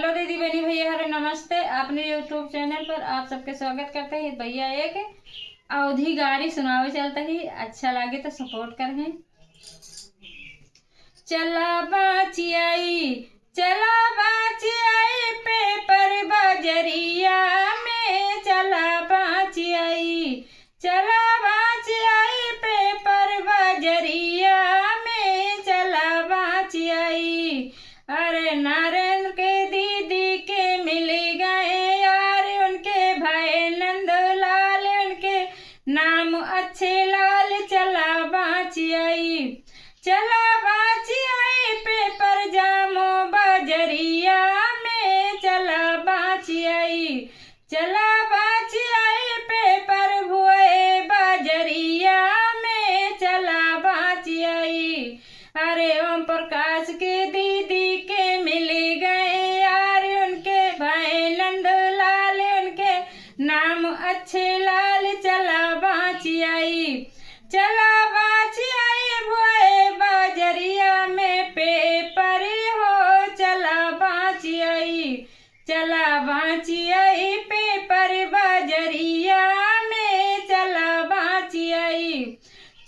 Hello दीदी बहनी भैया हरे नमस्ते। अपने यूट्यूब चैनल पर आप सबके स्वागत करते हैं। भैया एक अवधी गाड़ी सुनावे चलता ही, अच्छा लगे तो सपोर्ट करें। चला बाची आई, चला बाची आई, पेपर बजरिया में चला बाची आई, चला बाची आई, पेपर बजरिया में चला बाची आई। अरे नरेंद्र के दीदी के मिल गए यार, उनके भाई नंदलाल, उनके नाम अच्छे लाल, चला बाची आई, चला बाची आई, पेपर जामो बजरिया में चला बाची आई, चला बाची आई, पेपर भुए बजरिया में चला बाची आई। अरे ओम प्रकाश के दीदी के मिल गए यार, उनके भाई नंदलाल, उनके नाम अच्छे लाल, चला बाची आई, चला बाची आई, भुए बजरिया में पेपर हो, चला बाची आई, चला बाची आई, पेपर बजरिया में चला बाची आई,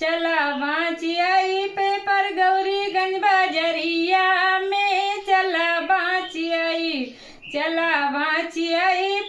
चला बाची आई, पेपर गौरीगंज बजरिया में चला बाची आई, चला बाची आई।